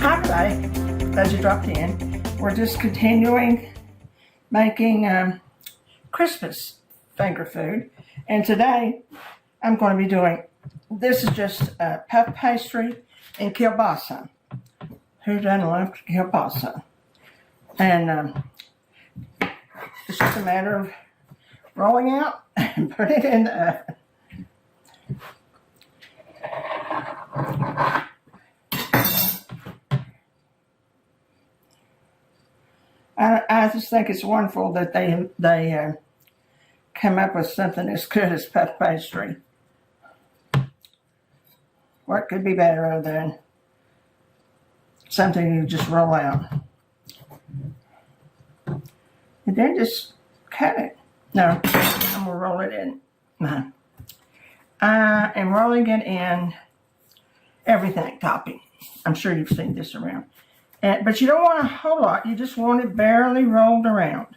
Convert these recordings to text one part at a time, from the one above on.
Hi, today, glad you dropped in. We're just continuing making Christmas finger food. And today, I'm going to be doing, this is just puff pastry and kielbasa. Who doesn't love kielbasa? And it's just a matter of rolling out and putting it in the oven. I just think it's wonderful that they come up with something as good as puff pastry. What could be better than something you just roll out? And then just cut it. No, I'm going to roll it in. No. I am rolling it in everything topping. I'm sure you've seen this around. But you don't want a whole lot. You just want it barely rolled around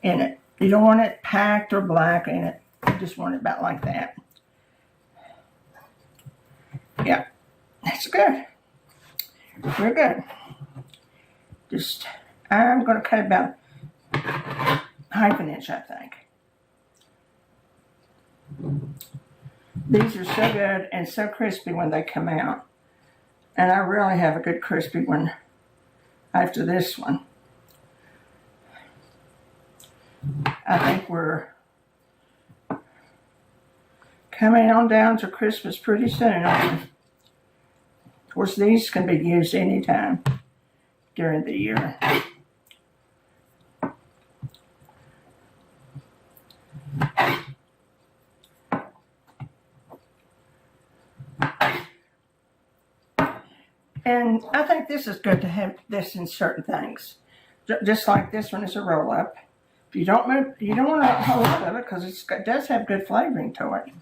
in it. You don't want it packed or black in it. You just want it about like that. Yeah, that's good. We're good. Just, I'm going to cut about half an inch, I think. These are so good and so crispy when they come out. And I really have a good crispy one after this one. I think we're coming on down to Christmas pretty soon, aren't we? Of course, these can be used anytime during the year. And I think this is good to have this in certain things. Just like this one is a roll-up. If you don't want a whole lot of it because it does have good flavoring to it.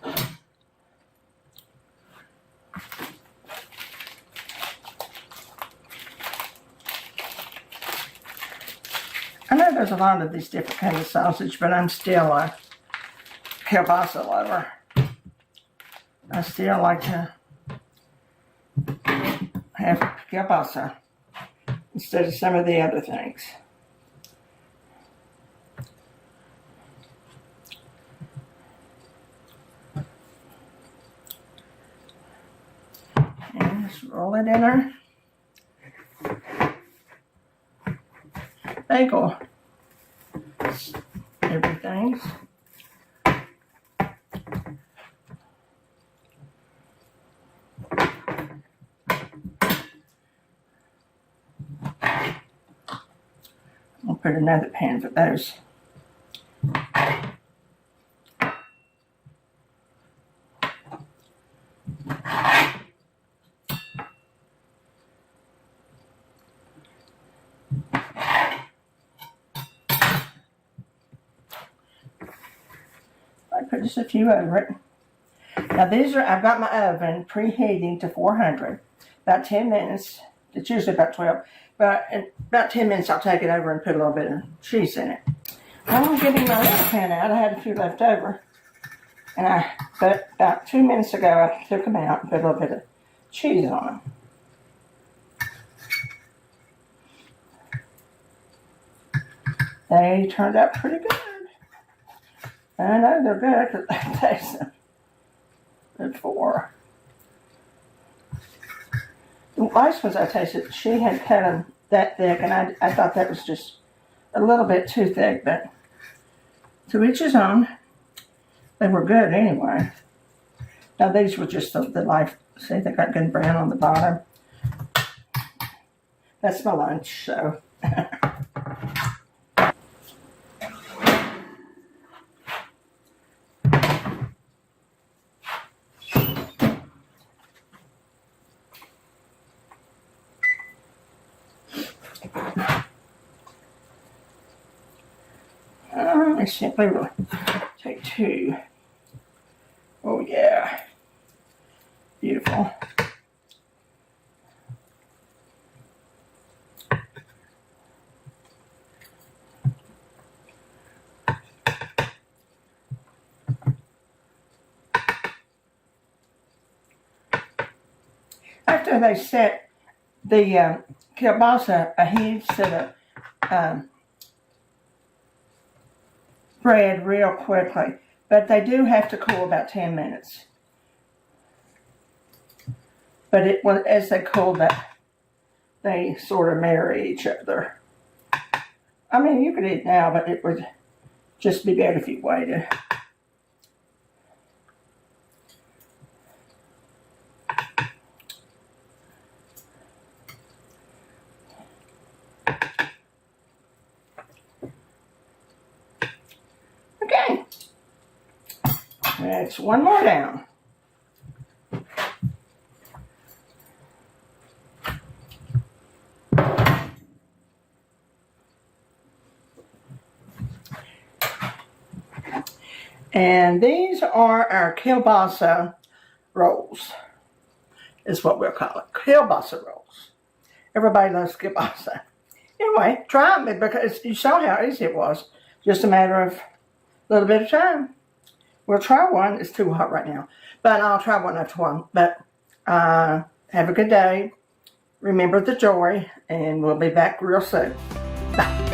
I know there's a lot of these different kinds of sausage, but I'm still a kielbasa lover. I still like to have kielbasa instead of some of the other things. And just roll it in our bagel. Everything's. I'll put another pan for those. I put just a few over it. Now these are, I've got my oven preheating to 400. About 10 minutes. It's usually about 12. But in about 10 minutes, I'll take it over and put a little bit of cheese in it. While I'm getting my other pan out, I had a few left over. But about 2 minutes ago, I took them out and put a little bit of cheese on them. They turned out pretty good. I know they're good because I tasted them before. The last ones I tasted, she had cut them that thick, and I thought that was just a little bit too thick, but to each his own. They were good anyway. Now these were just the life. See, they got good brown on the bottom. That's my lunch, so. I simply will take two. Oh yeah, beautiful. After they set the kielbasa heats to the bread real quickly, but they do have to cool about 10 minutes. But as they cool, they sort of marry each other. I mean, you could eat now, but it would just be better if you waited. Okay, that's one more down. And these are our kielbasa rolls, is what we'll call it. Kielbasa rolls. Everybody loves kielbasa. Anyway, try them because you saw how easy it was. Just a matter of a little bit of time. We'll try one. It's too hot right now. But I'll try one after one. But have a good day. Remember the joy. And we'll be back real soon. Bye.